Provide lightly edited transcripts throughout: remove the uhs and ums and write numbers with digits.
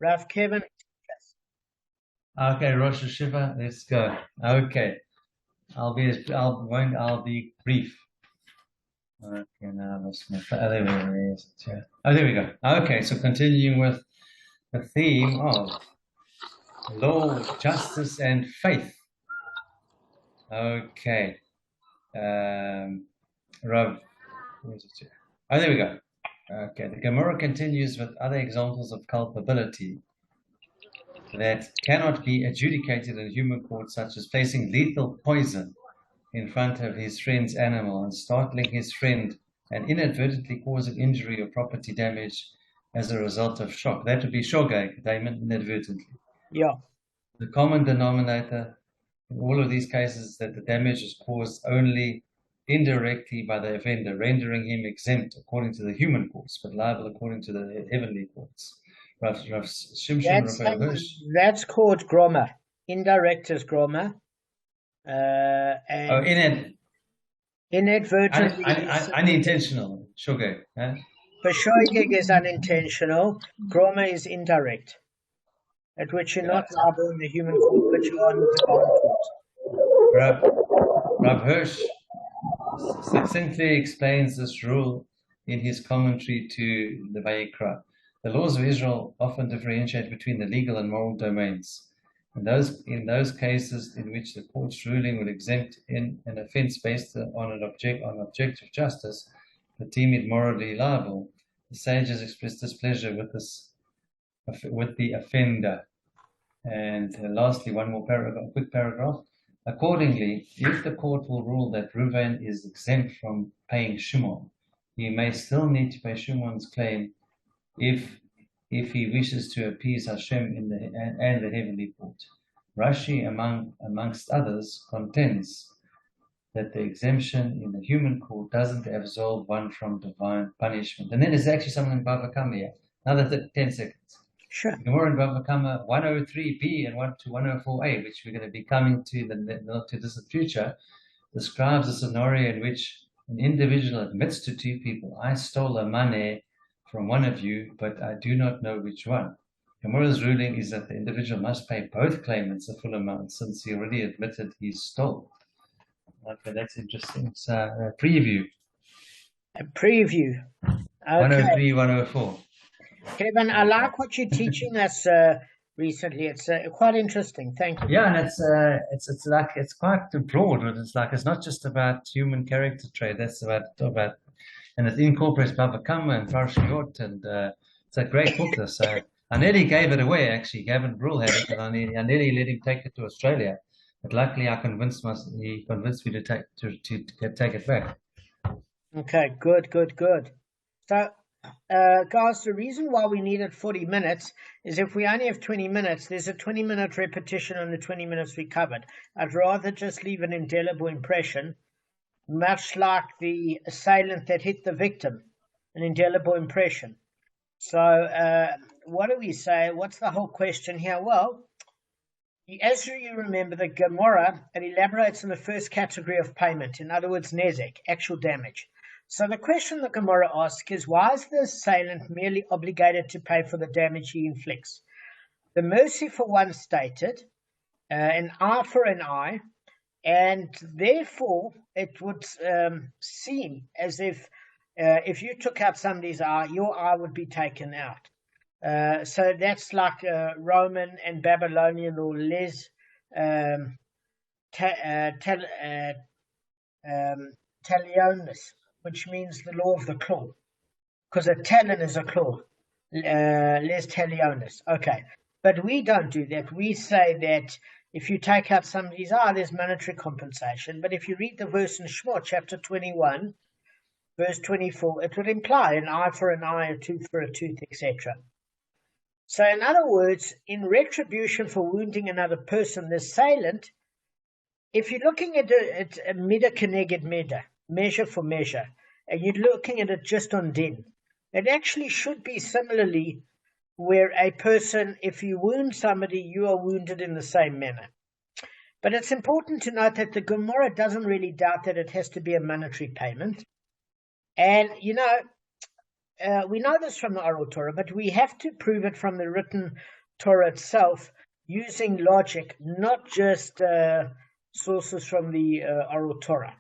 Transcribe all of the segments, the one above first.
Rav Kevin. Okay, Rosh Hashiva, let's go. Okay, I'll be brief. Okay, now I lost my. There we go. Okay, so continuing with the theme of law, justice, and faith. Okay, Rav. Oh, there we go. Okay, the Gemara continues with other examples of culpability that cannot be adjudicated in human court, such as placing lethal poison in front of his friend's animal and startling his friend and inadvertently causing injury or property damage as a result of shock. That would be shogeg, Damon, inadvertently. Yeah. The common denominator in all of these cases is that the damage is caused only indirectly by the offender, rendering him exempt according to the human courts, but liable according to the heavenly courts. That's called groma. Indirect is groma. Inadvertently. Unintentional. Shogeg. For shogeg is unintentional. Groma is indirect, at which you're not liable in the human court, but you are in the divine court. Rav Hirsch succinctly explains this rule in his commentary to the Vayikra. The laws of Israel often differentiate between the legal and moral domains. In those cases in which the court's ruling would exempt in an offense based on objective justice, but deem it morally liable, the sages express displeasure with the offender. And lastly, one more quick paragraph. Accordingly, if the court will rule that Reuven is exempt from paying Shimon, he may still need to pay Shimon's claim if he wishes to appease Hashem and the heavenly court. Rashi, amongst others, contends that the exemption in the human court doesn't absolve one from divine punishment. And then there's actually something in Bava Kamma here. Another 10 seconds. Sure. Gemara in Bava Kamma 103b and 104a, which we're going to be coming to the not too distant future, describes a scenario in which an individual admits to two people, I stole a money from one of you, but I do not know which one. Gemara's ruling is that the individual must pay both claimants a full amount since he already admitted he stole. Okay, that's interesting. So, a preview. A preview. Okay. 103, 104. Kevin, I like what you're teaching us recently. It's quite interesting. Thank you. Yeah, and it's quite broad. But it's not just about human character trait. That's about and it incorporates Bava Kamma and Parashiyot, and it's a great book. This I nearly gave it away. Actually, Gavin Brule had it, and I nearly let him take it to Australia. But luckily, he convinced me to take it back. Okay, good. So, guys, the reason why we needed 40 minutes is if we only have 20 minutes, there's a 20-minute repetition on the 20 minutes we covered. I'd rather just leave an indelible impression, much like the assailant that hit the victim, an indelible impression. So, what do we say? What's the whole question here? Well, as you remember, the Gemara, it elaborates on the first category of payment, in other words, nezek, actual damage. So the question the Gemara asks is, why is the assailant merely obligated to pay for the damage he inflicts? The merciful one stated, an eye for an eye, and therefore it would seem as if you took out somebody's eye, your eye would be taken out. So that's like Roman and Babylonian or talionis, which means the law of the claw, because a talon is a claw. Les talionis. Okay, but we don't do that. We say that if you take out somebody's eye, there's monetary compensation. But if you read the verse in Shemot, chapter 21, verse 24, it would imply an eye for an eye, a tooth for a tooth, etc. So in other words, in retribution for wounding another person, the assailant, if you're looking at it, a mida keneged mida, measure for measure, and you're looking at it just on din, it actually should be similarly where a person, if you wound somebody, you are wounded in the same manner. But it's important to note that the Gemara doesn't really doubt that it has to be a monetary payment. And, we know this from the oral Torah, but we have to prove it from the written Torah itself using logic, not just sources from the oral Torah.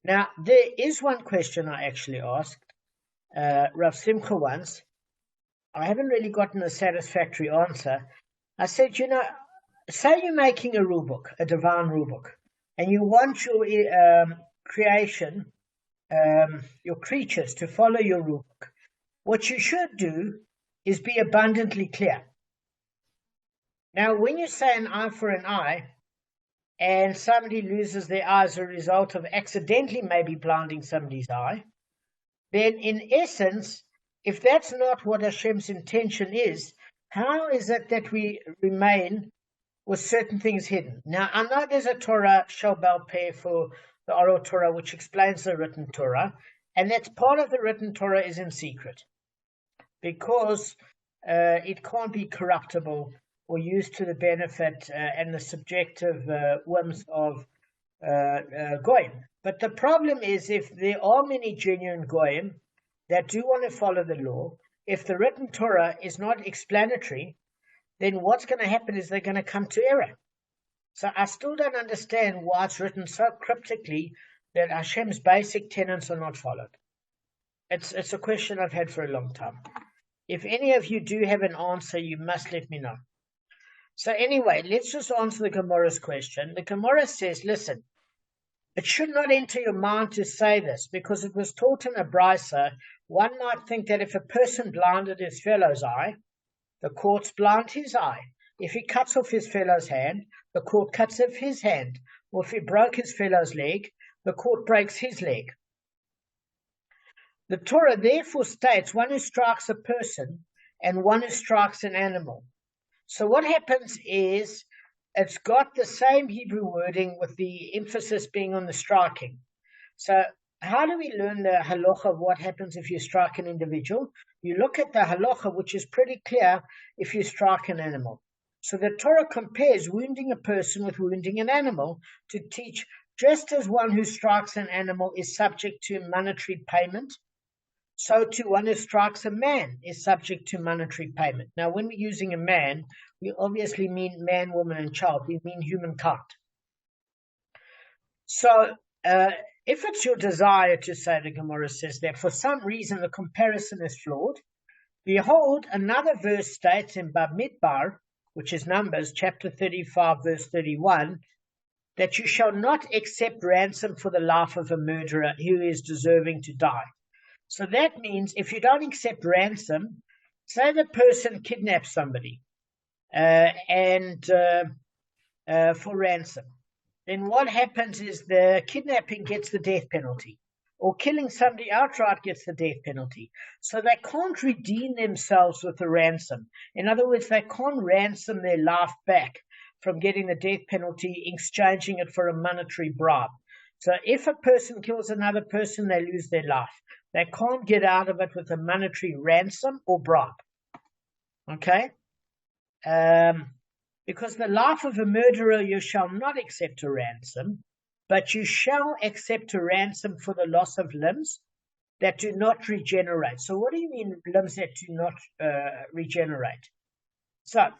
Now, there is one question I actually asked Rav Simcha once. I haven't really gotten a satisfactory answer. I said, say you're making a rule book, a divine rule book, and you want your creation, your creatures to follow your rule book. What you should do is be abundantly clear. Now, when you say an eye for an eye, and somebody loses their eye as a result of accidentally maybe blinding somebody's eye, then in essence, if that's not what Hashem's intention is, how is it that we remain with certain things hidden? Now, I know there's a Torah, Shel Baal Peh, for the oral Torah, which explains the written Torah, and that's part of the written Torah is in secret, because it can't be corruptible or used to the benefit and the subjective whims of Goyim. But the problem is, if there are many genuine Goyim that do want to follow the law, if the written Torah is not explanatory, then what's going to happen is they're going to come to error. So I still don't understand why it's written so cryptically that Hashem's basic tenets are not followed. It's a question I've had for a long time. If any of you do have an answer, you must let me know. So anyway, let's just answer the Gemara's question. The Gemara says, listen, it should not enter your mind to say this, because it was taught in a brisa. One might think that if a person blinded his fellow's eye, the courts blind his eye. If he cuts off his fellow's hand, the court cuts off his hand. Or if he broke his fellow's leg, the court breaks his leg. The Torah therefore states one who strikes a person and one who strikes an animal. So what happens is it's got the same Hebrew wording with the emphasis being on the striking. So how do we learn the halacha of what happens if you strike an individual? You look at the halacha, which is pretty clear if you strike an animal. So the Torah compares wounding a person with wounding an animal to teach just as one who strikes an animal is subject to monetary payment, so too one who strikes a man is subject to monetary payment. Now, when we're using a man, we obviously mean man, woman, and child. We mean humankind. So if it's your desire to say, the Gemara says, that for some reason the comparison is flawed, behold, another verse states in Bamidbar, which is Numbers, chapter 35, verse 31, that you shall not accept ransom for the life of a murderer who is deserving to die. So that means if you don't accept ransom, say the person kidnaps somebody for ransom, then what happens is the kidnapping gets the death penalty, or killing somebody outright gets the death penalty. So they can't redeem themselves with the ransom. In other words, they can't ransom their life back from getting the death penalty, exchanging it for a monetary bribe. So if a person kills another person, they lose their life. They can't get out of it with a monetary ransom or bribe. Okay? Because the life of a murderer you shall not accept a ransom, but you shall accept a ransom for the loss of limbs that do not regenerate. So what do you mean limbs that do not regenerate? So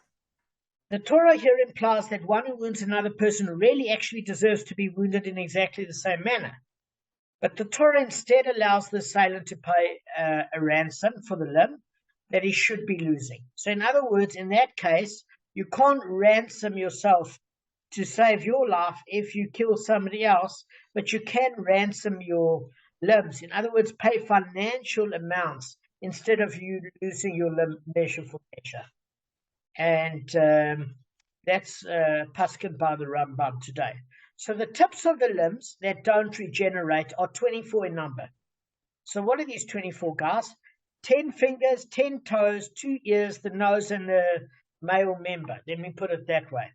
the Torah here implies that one who wounds another person really actually deserves to be wounded in exactly the same manner. But the Torah instead allows the assailant to pay a ransom for the limb that he should be losing. So in other words, in that case, you can't ransom yourself to save your life if you kill somebody else, but you can ransom your limbs. In other words, pay financial amounts instead of you losing your limb measure for measure. And that's paskin by the Rambam today. So the tips of the limbs that don't regenerate are 24 in number. So what are these 24, guys? 10 fingers, 10 toes, 2 ears, the nose, and the male member. Let me put it that way.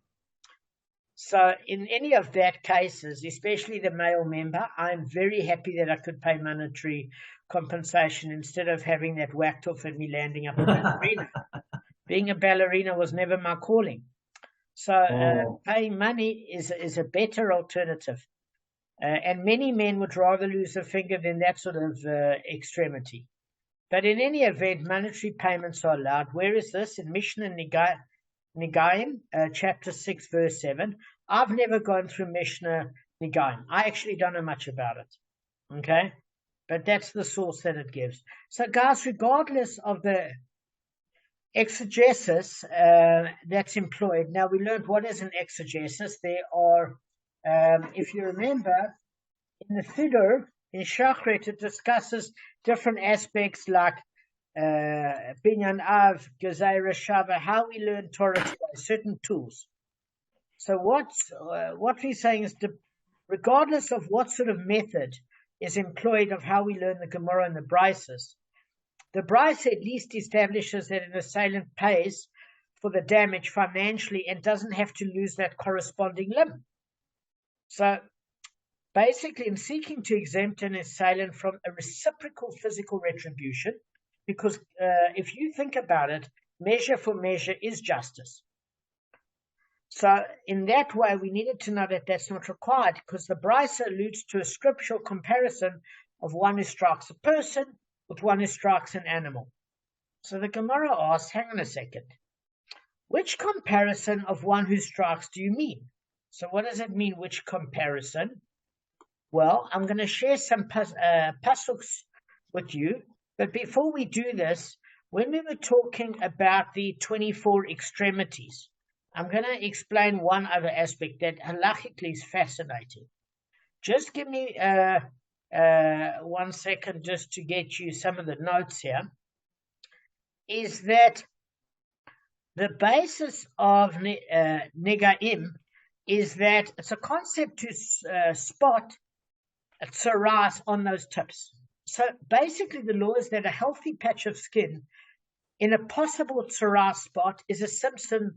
So in any of that cases, especially the male member, I'm very happy that I could pay monetary compensation instead of having that whacked off at me landing up a ballerina. Being a ballerina was never my calling. So paying money is a better alternative. And many men would rather lose a finger than that sort of extremity. But in any event, monetary payments are allowed. Where is this? In Mishnah Nigayim, chapter 6, verse 7. I've never gone through Mishnah Nigayim. I actually don't know much about it. Okay? But that's the source that it gives. So, guys, regardless of the exegesis that's employed, now we learned what is an exegesis. There are, if you remember, in the Siddur, in Shachrit, it discusses different aspects like Binyan Av, Gezeira Shava, how we learn Torah today, certain tools. So what we're saying is, regardless of what sort of method is employed of how we learn the Gemara and the Brises, the Brise at least establishes that an assailant pays for the damage financially and doesn't have to lose that corresponding limb. So basically, in seeking to exempt an assailant from a reciprocal physical retribution, because if you think about it, measure for measure is justice. So in that way, we needed to know that that's not required, because the Brisa alludes to a scriptural comparison of one who strikes a person with one who strikes an animal. So the Gemara asks, hang on a second, which comparison of one who strikes do you mean? So what does it mean, which comparison? Well, I'm going to share some pasuks with you, but before we do this, when we were talking about the 24 extremities, I'm going to explain one other aspect that halachically is fascinating. Just give me 1 second just to get you some of the notes here. Is that the basis of Negaim is that it's a concept to spot a tsaras on those tips. So basically the law is that a healthy patch of skin in a possible tsaras spot is a symptom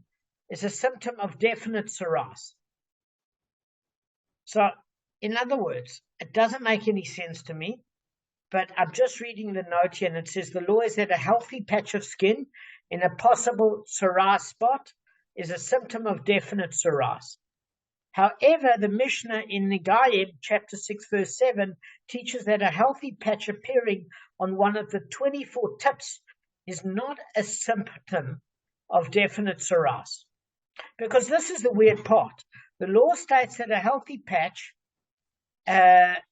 of definite tsaras. So in other words, it doesn't make any sense to me, but I'm just reading the note here, and it says the law is that a healthy patch of skin in a possible tsaras spot is a symptom of definite tsaras. However, the Mishnah in Nigayim, chapter 6, verse 7, teaches that a healthy patch appearing on one of the 24 tips is not a symptom of definite tsaras. Because this is the weird part. The law states that a healthy patch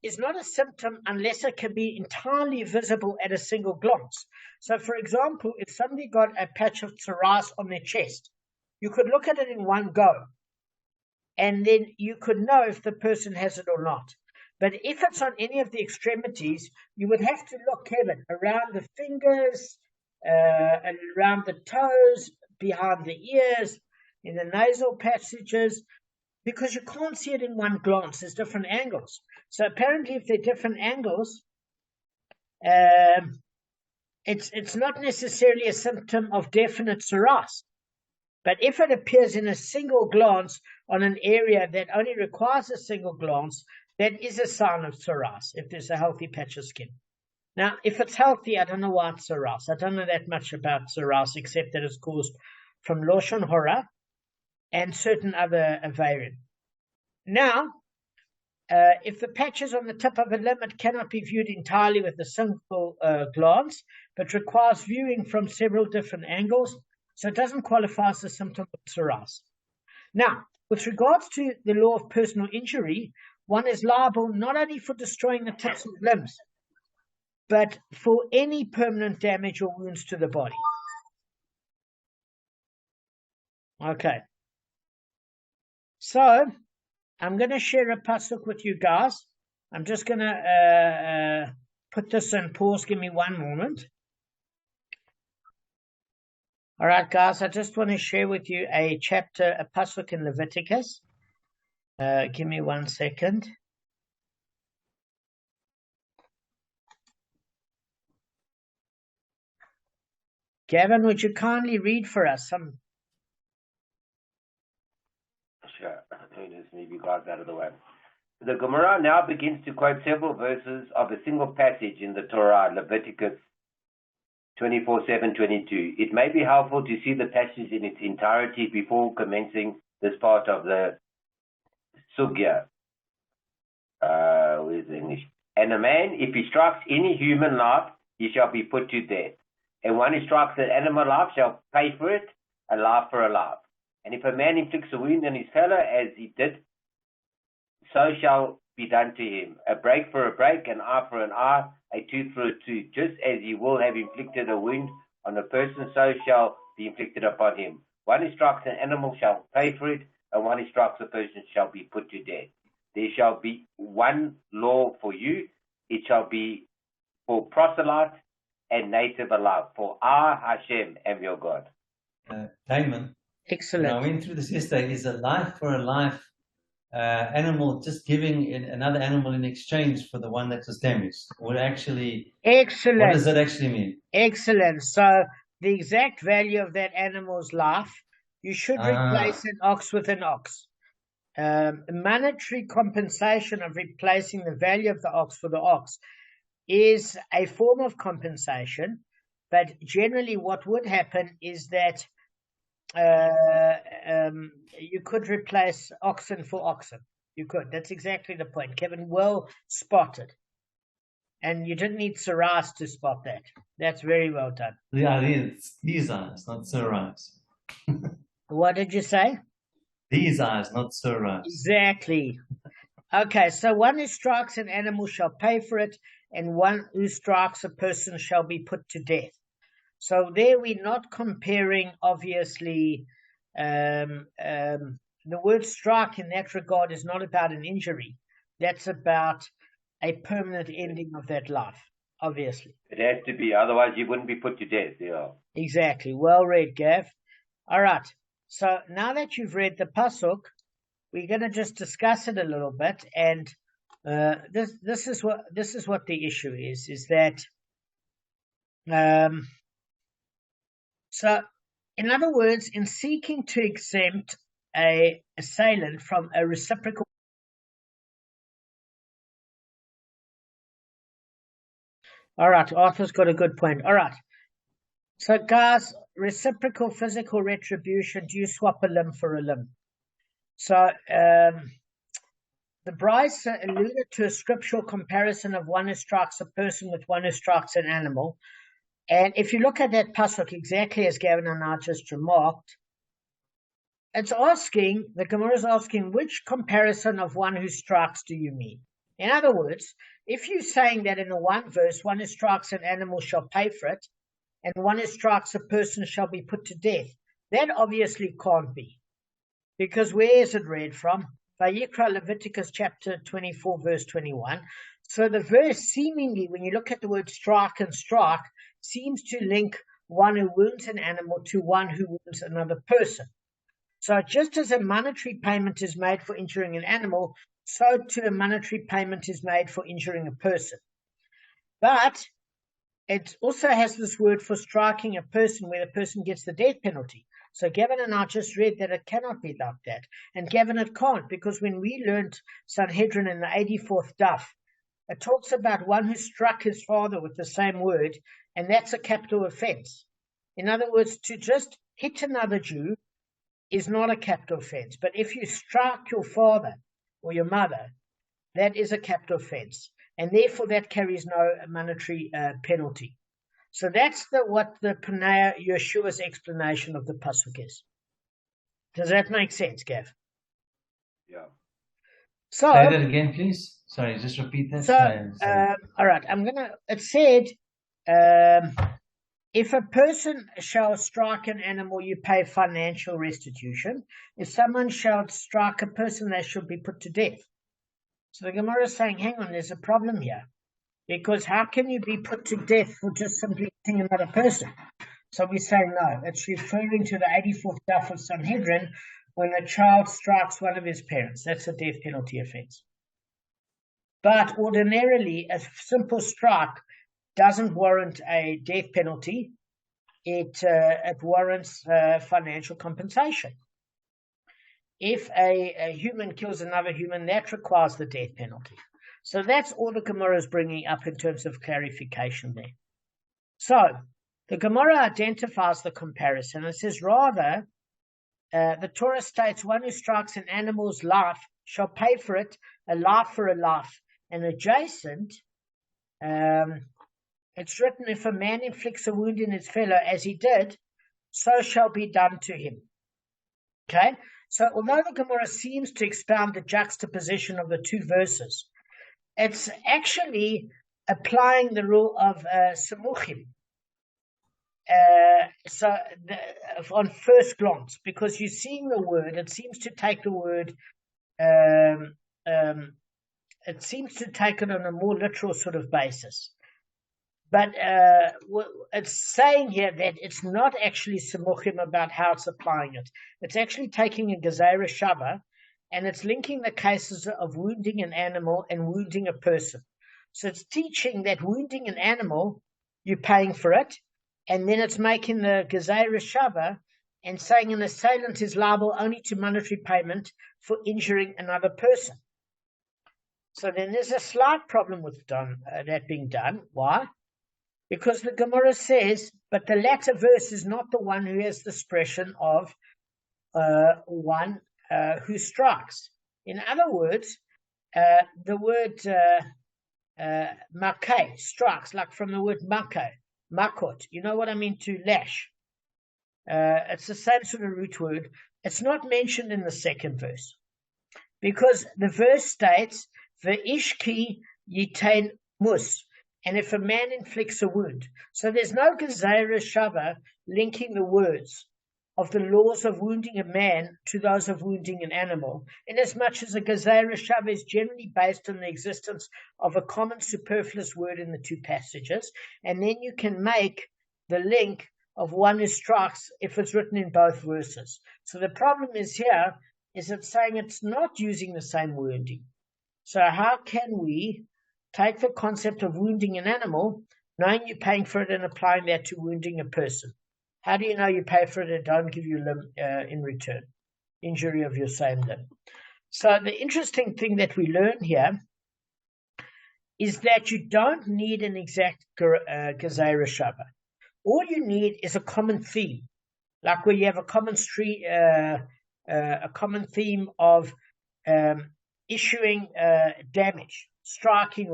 is not a symptom unless it can be entirely visible at a single glance. So, for example, if somebody got a patch of tsaras on their chest, you could look at it in one go, and then you could know if the person has it or not. But if it's on any of the extremities, you would have to look, Kevin, around the fingers, and around the toes, behind the ears, in the nasal passages, because you can't see it in one glance. There's different angles. So apparently, if there are different angles, it's not necessarily a symptom of definite tsaras. But if it appears in a single glance on an area that only requires a single glance, that is a sign of tsaras, if there's a healthy patch of skin. Now, if it's healthy, I don't know why it's tsaras. I don't know that much about tsaras, except that it's caused from Lashon Hora and certain other variant. Now, if the patch is on the tip of a limb, it cannot be viewed entirely with a single glance, but requires viewing from several different angles, so it doesn't qualify as a symptom of tsaras. Now, with regards to the law of personal injury, one is liable not only for destroying the tips of limbs, but for any permanent damage or wounds to the body. Okay. So, I'm going to share a pasuk with you guys. I'm just going to put this on pause. Give me one moment. All right, guys, I just want to share with you a pasuk in Leviticus. Give me 1 second. Gavin, would you kindly read for us some? Sure. Just move you guys out of the way. The Gemara now begins to quote several verses of a single passage in the Torah, Leviticus 24:7-22. It may be helpful to see the passage in its entirety before commencing this part of the sugya. Where's the English? And a man, if he strikes any human life, he shall be put to death. And one who strikes an animal life shall pay for it, a life for a life. And if a man inflicts a wound on his fellow, as he did, so shall be done to him. A break for a break, an eye for an eye, a tooth for a tooth. Just as he will have inflicted a wound on a person, so shall be inflicted upon him. One who strikes an animal shall pay for it, and one who strikes a person shall be put to death. There shall be one law for you. It shall be for proselyte and native alike. For I, Hashem, am your God. Damon. Excellent. I went through this yesterday. Is a life for a life animal just giving another animal in exchange for the one that was damaged? Or actually, excellent. What does that actually mean? Excellent. So the exact value of that animal's life, you should replace an ox with an ox. Monetary compensation of replacing the value of the ox for the ox is a form of compensation, but generally what would happen is that you could replace oxen for oxen. You could. That's exactly the point. Kevin, well spotted. And you didn't need Saras to spot that. That's very well done. Yeah, these eyes, not Saras. What did you say? These eyes, not Saras. Exactly. Okay, so one who strikes an animal shall pay for it, and one who strikes a person shall be put to death. So there we're not comparing, obviously, the word strike in that regard is not about an injury. That's about a permanent ending of that life, obviously. It has to be, otherwise you wouldn't be put to death. Yeah. Exactly. Well read, Gav. All right. So now that you've read the pasuk, we're going to just discuss it a little bit, and this is what the issue is that so in other words, in seeking to exempt a assailant from a reciprocal. All right, Arthur's got a good point. All right. So guys, reciprocal physical retribution, do you swap a limb for a limb? So the Bryce alluded to a scriptural comparison of one who strikes a person with one who strikes an animal. And if you look at that pasuk, exactly as Gavin and I just remarked, it's asking, the Gemara is asking, which comparison of one who strikes do you mean? In other words, if you're saying that in the one verse, one who strikes an animal shall pay for it, and one who strikes a person shall be put to death, that obviously can't be. Because where is it read from? Vayikra, Leviticus chapter 24, verse 21. So the verse seemingly, when you look at the word strike and strike, seems to link one who wounds an animal to one who wounds another person. So just as a monetary payment is made for injuring an animal, so too a monetary payment is made for injuring a person. But it also has this word for striking a person where the person gets the death penalty. So Gavin and I just read that it cannot be like that. And Gavin, it can't, because when we learned Sanhedrin in the 84th daf, it talks about one who struck his father with the same word, and that's a capital offense. In other words, to just hit another Jew is not a capital offense. But if you strike your father or your mother, that is a capital offense. And therefore that carries no monetary penalty. So that's what the Panea Yeshua's explanation of the pasuk is. Does that make sense, Gav? Yeah. So say that again, please. Sorry, just repeat that. So, all right, it said, if a person shall strike an animal, you pay financial restitution. If someone shall strike a person, they should be put to death. So the Gemara is saying, hang on, there's a problem here. Because how can you be put to death for just simply hitting another person? So we say no. It's referring to the 84th daf of Sanhedrin when a child strikes one of his parents. That's a death penalty offense. But ordinarily, a simple strike doesn't warrant a death penalty. It warrants financial compensation. If a human kills another human, that requires the death penalty. So that's all the Gemara is bringing up in terms of clarification there. So the Gemara identifies the comparison. It says, rather, the Torah states, one who strikes an animal's life shall pay for it, a life for a life. And adjacent, It's written, if a man inflicts a wound in his fellow as he did, so shall be done to him. Okay? So although the Gemara seems to expound the juxtaposition of the two verses, it's actually applying the rule of Samuchim. On first glance, because you're seeing the word, it seems to take the word, it seems to take it on a more literal sort of basis. But it's saying here that it's not actually Samuchim about how it's applying it. It's actually taking a Gezerah Shava, and it's linking the cases of wounding an animal and wounding a person. So it's teaching that wounding an animal, you're paying for it, and then it's making the Gezerah Shava and saying an assailant is liable only to monetary payment for injuring another person. So then there's a slight problem with that being done. Why? Because the Gemara says, but the latter verse is not the one who has the expression of one who strikes. In other words, the word makeh, strikes, like from the word makeh, makot. You know what I mean, to lash. It's the same sort of root word. It's not mentioned in the second verse. Because the verse states, Ve'ishki yitain mus, and if a man inflicts a wound. So there's no Gezerah Shava linking the words of the laws of wounding a man to those of wounding an animal, inasmuch as a Gezerah Shava is generally based on the existence of a common superfluous word in the two passages, and then you can make the link of one who strikes if it's written in both verses. So the problem is here, is it's saying it's not using the same wording. So how can we take the concept of wounding an animal, knowing you're paying for it, and applying that to wounding a person? How do you know you pay for it and don't give you limb in return? Injury of your same limb. So the interesting thing that we learn here is that you don't need an exact Gezerah Shava. All you need is a common theme, like where you have a common theme of issuing damage, striking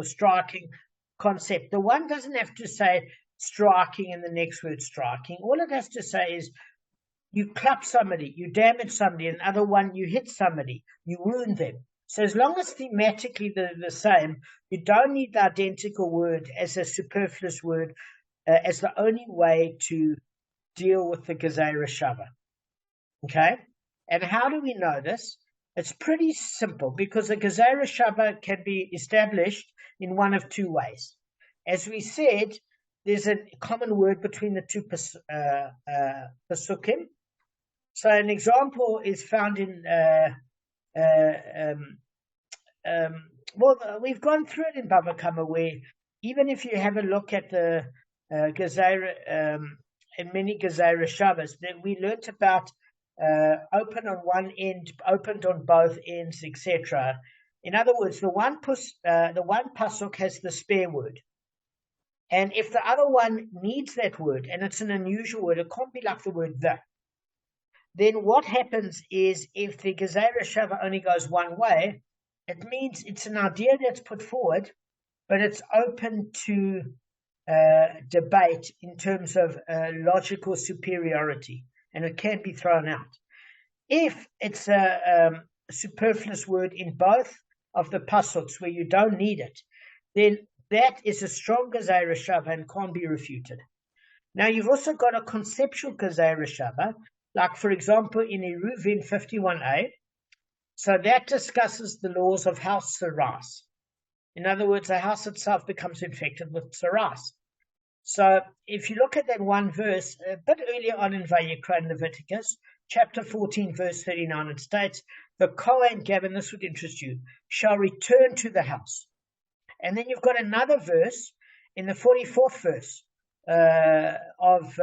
concept. The one doesn't have to say striking and the next word striking. All it has to say is you clap somebody, you damage somebody, and another one you hit somebody, you wound them. So as long as thematically they're the same, you don't need the identical word as a superfluous word as the only way to deal with the Gezerah Shava. Okay? And how do we know this? It's pretty simple, because the Gezerah Shava can be established in one of two ways. As we said, there's a common word between the two pasukim. So an example is found in, we've gone through it in Bava Kamma, where even if you have a look at the Gezerah, in many Gezerah Shavas, that we learnt about open on one end, opened on both ends, etc. In other words, the one pasuk has the spare word, and if the other one needs that word, and it's an unusual word, it can't be like the word the. Then what happens is, if the Gezerah Shava only goes one way, it means it's an idea that's put forward, but it's open to debate in terms of logical superiority, and it can be thrown out. If it's a superfluous word in both of the pasuks where you don't need it, then that is a strong Gezerah Shava and can't be refuted. Now you've also got a conceptual Gezerah Shava, like for example in Eruvin 51a. So that discusses the laws of house saras. In other words, the house itself becomes infected with saras. So if you look at that one verse, a bit earlier on in Vayikra and Leviticus, chapter 14, verse 39, it states, the Kohen, Gavin, this would interest you, shall return to the house. And then you've got another verse in the 44th verse of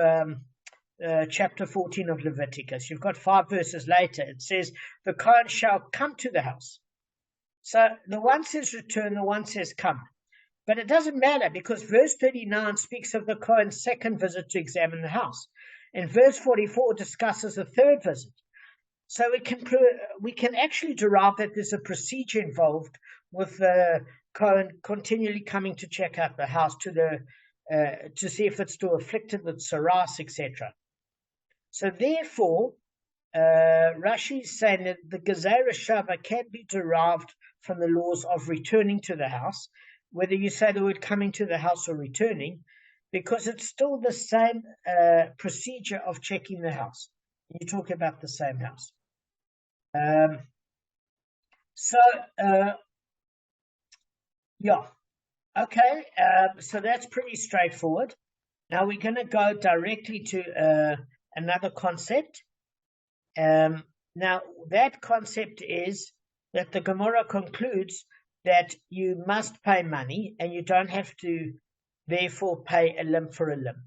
chapter 14 of Leviticus. You've got 5 verses later. It says, the Kohen shall come to the house. So the one says return, the one says come. But it doesn't matter, because verse 39 speaks of the Kohen's second visit to examine the house. And verse 44 discusses a third visit. So we can actually derive that there's a procedure involved with the Kohen continually coming to check out the house to the to see if it's still afflicted with saras, etc. So therefore, Rashi is saying that the Gezerah Shava can be derived from the laws of returning to the house, whether you say the word coming to the house or returning, because it's still the same procedure of checking the house. You talk about the same house. Yeah, okay, so that's pretty straightforward. Now we're going to go directly to another concept. Now that concept is that the Gemara concludes that you must pay money and you don't have to therefore pay a limb for a limb.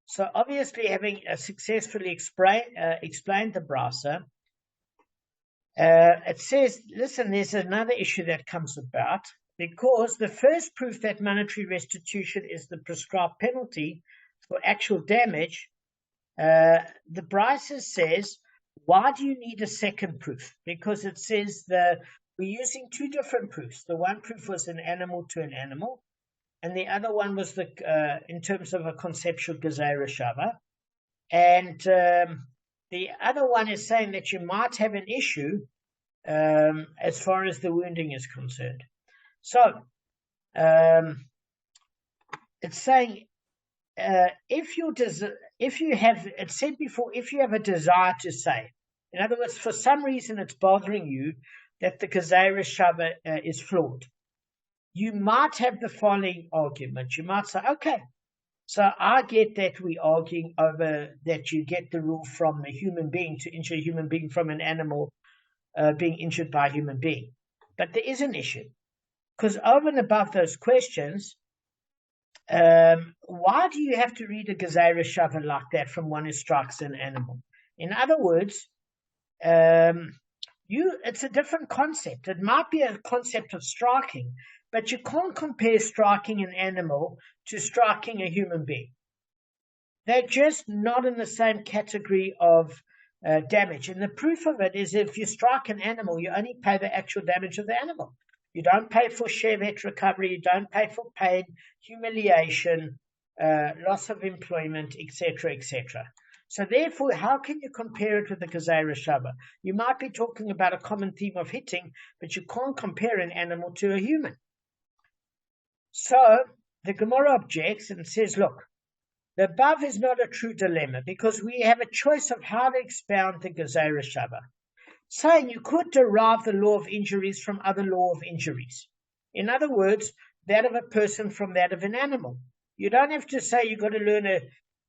So obviously, having successfully explained the brasa, it says, listen, there's another issue that comes about, because the first proof that monetary restitution is the prescribed penalty for actual damage, the brisa says, why do you need a second proof? Because it says we're using two different proofs. The one proof was an animal to an animal, and the other one was in terms of a conceptual gezerah shava. And the other one is saying that you might have an issue as far as the wounding is concerned. So it's saying if you have, it said before, if you have a desire to say, in other words, for some reason it's bothering you that the gezerah shava is flawed, you might have the following argument. You might say, okay, so I get that we're arguing over that you get the rule from a human being to injure a human being from an animal being injured by a human being. But there is an issue. Because over and above those questions, why do you have to read a gezerah shava like that from one who strikes an animal? In other words, it's a different concept. It might be a concept of striking, but you can't compare striking an animal to striking a human being. They're just not in the same category of damage. And the proof of it is if you strike an animal, you only pay the actual damage of the animal. You don't pay for shevet recovery, you don't pay for pain, humiliation, loss of employment, etc., etc. So therefore, how can you compare it with the gezerah shava? You might be talking about a common theme of hitting, but you can't compare an animal to a human. So the Gemara objects and says, look, the above is not a true dilemma because we have a choice of how to expound the gezerah shava, saying you could derive the law of injuries from other law of injuries. In other words, that of a person from that of an animal. You don't have to say you've got to learn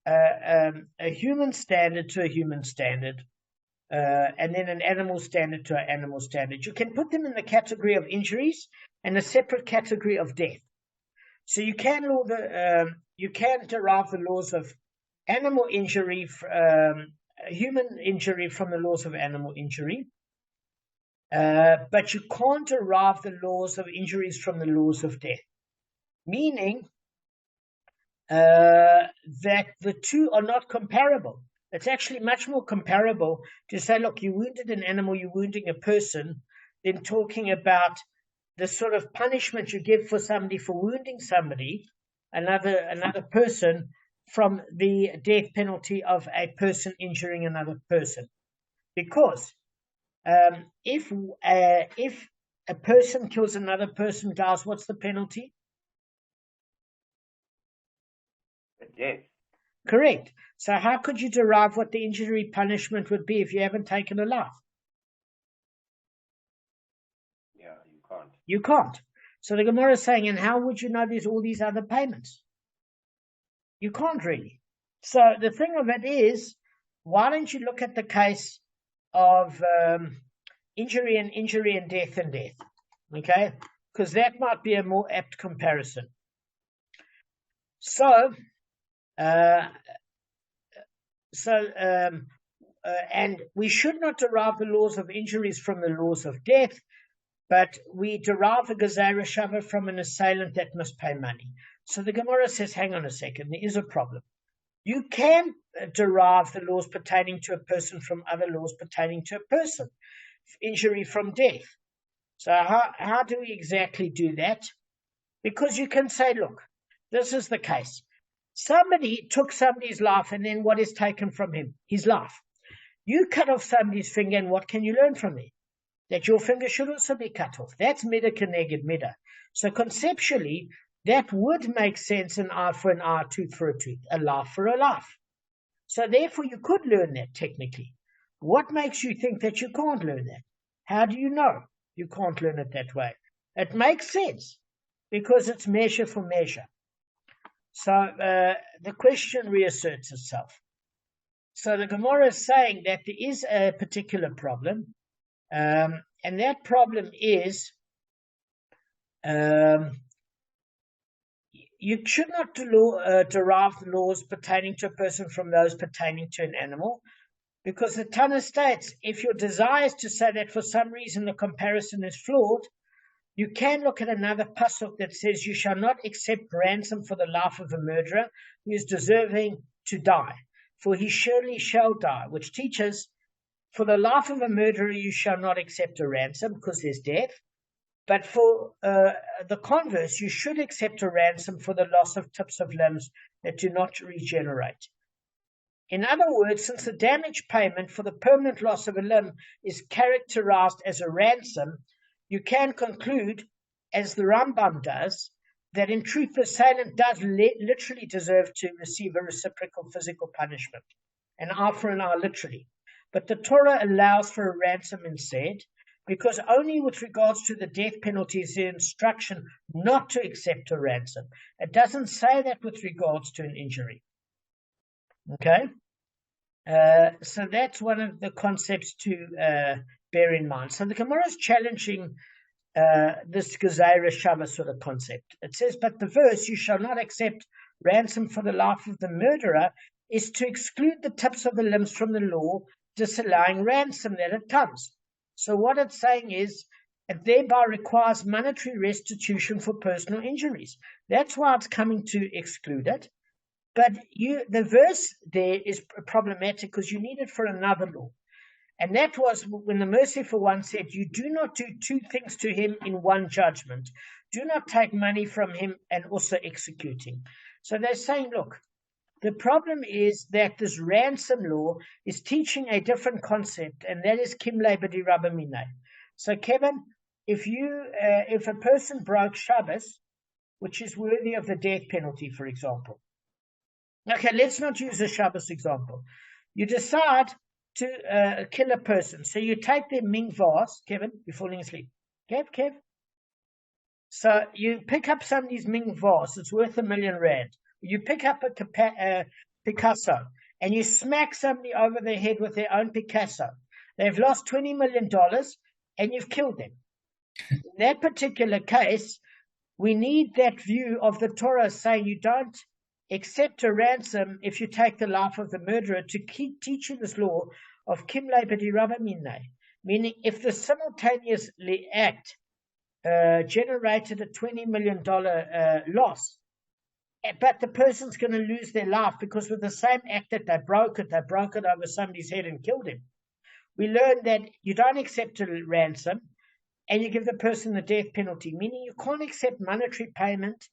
a human standard to a human standard, and then an animal standard to an animal standard. You can put them in the category of injuries and a separate category of death. So you can derive the laws of animal injury, human injury from the laws of animal injury, but you can't derive the laws of injuries from the laws of death. Meaning that the two are not comparable. It's actually much more comparable to say, look, you wounded an animal, you're wounding a person, than talking about the sort of punishment you give for somebody for wounding somebody, another person, from the death penalty of a person injuring another person. Because if a person kills another person, guys, what's the penalty? Death. Correct. So how could you derive what the injury punishment would be if you haven't taken a life? Yeah, you can't. You can't. So the Gemara is saying, and how would you know there's all these other payments? You can't really. So the thing of it is, why don't you look at the case of injury and death and death? Okay? Because that might be a more apt comparison. So, and we should not derive the laws of injuries from the laws of death, but we derive the gezerah shava from an assailant that must pay money. So the Gemara says, hang on a second, there is a problem. You can derive the laws pertaining to a person from other laws pertaining to a person, injury from death. So how do we exactly do that? Because you can say, look, this is the case. Somebody took somebody's life, and then what is taken from him? His life. You cut off somebody's finger, and what can you learn from it? That your finger should also be cut off. That's mida keneged mida. So conceptually, that would make sense, an eye for an eye, a tooth for a tooth, a life for a life. So therefore, you could learn that technically. What makes you think that you can't learn that? How do you know you can't learn it that way? It makes sense because it's measure for measure. So the question reasserts itself. So the Gemara is saying that there is a particular problem, and that problem is you should not derive laws pertaining to a person from those pertaining to an animal, because the Tana states, if your desire is to say that for some reason the comparison is flawed, you can look at another pasuk that says, you shall not accept ransom for the life of a murderer who is deserving to die, for he surely shall die, which teaches, for the life of a murderer you shall not accept a ransom because there's death. But for the converse, you should accept a ransom for the loss of tips of limbs that do not regenerate. In other words, since the damage payment for the permanent loss of a limb is characterized as a ransom, you can conclude, as the Rambam does, that in truth the assailant does literally deserve to receive a reciprocal physical punishment, an eye for an eye literally. But the Torah allows for a ransom instead, because only with regards to the death penalty is the instruction not to accept a ransom. It doesn't say that with regards to an injury. Okay? So that's one of the concepts to bear in mind. So the Gemara is challenging this Gezeira Shava sort of concept. It says, but the verse, you shall not accept ransom for the life of the murderer, is to exclude the tips of the limbs from the law, disallowing ransom that it comes. So what it's saying is, it thereby requires monetary restitution for personal injuries. That's why it's coming to exclude it. But the verse there is problematic because you need it for another law. And that was when the merciful one said, you do not do two things to him in one judgment. Do not take money from him and also execute him. So they're saying, look, the problem is that this ransom law is teaching a different concept, and that is kimle b'di rabba minay. So Kevin, if a person broke Shabbos, which is worthy of the death penalty, for example. Okay, let's not use a Shabbos example. You decide to kill a person. So you take their ming vase. Kevin, you're falling asleep. Kev. So you pick up somebody's ming vase. It's worth R1 million. You pick up a Picasso and you smack somebody over the head with their own Picasso. They've lost $20 million and you've killed them. In that particular case, we need that view of the Torah saying you don't accept a ransom if you take the life of the murderer, to keep teaching this law of kimle b'di rabba minay, meaning if the simultaneous act generated a $20 million loss, but the person's going to lose their life because with the same act that they broke it over somebody's head and killed him. We learned that you don't accept a ransom and you give the person the death penalty, meaning you can't accept monetary payment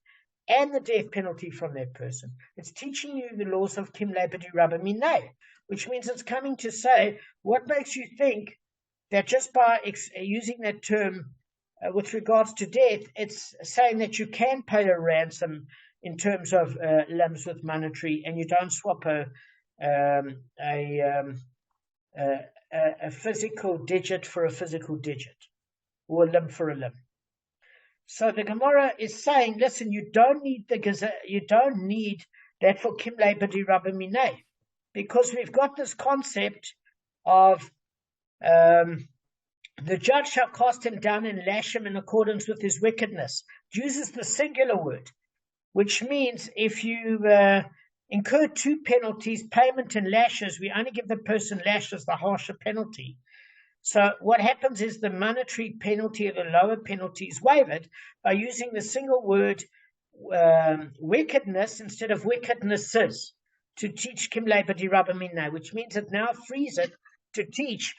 and the death penalty from that person. It's teaching you the laws of kimle b'di rabba minay, which means it's coming to say, what makes you think that just by using that term with regards to death, it's saying that you can pay a ransom in terms of limbs with monetary, and you don't swap a physical digit for a physical digit, or a limb for a limb. So the Gemara is saying, listen, you don't need that for kimle b'di rabba minay, because we've got this concept of the judge shall cast him down and lash him in accordance with his wickedness. It uses the singular word, which means if you incur two penalties, payment and lashes, we only give the person lashes, the harsher penalty. So what happens is the monetary penalty or the lower penalty is waived by using the single word wickedness instead of wickednesses to teach kimle b'di rabba minay, which means it now frees it to teach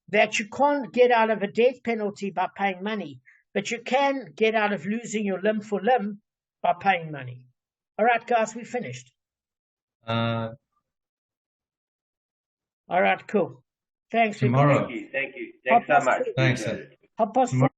that you can't get out of a death penalty by paying money, but you can get out of losing your limb for limb by paying money. All right, guys, we finished. Uh, All right, cool. Thanks. tomorrow. Thank you. Half Thanks so past much. three. Thanks, Appreciate it. Half past Tomorrow.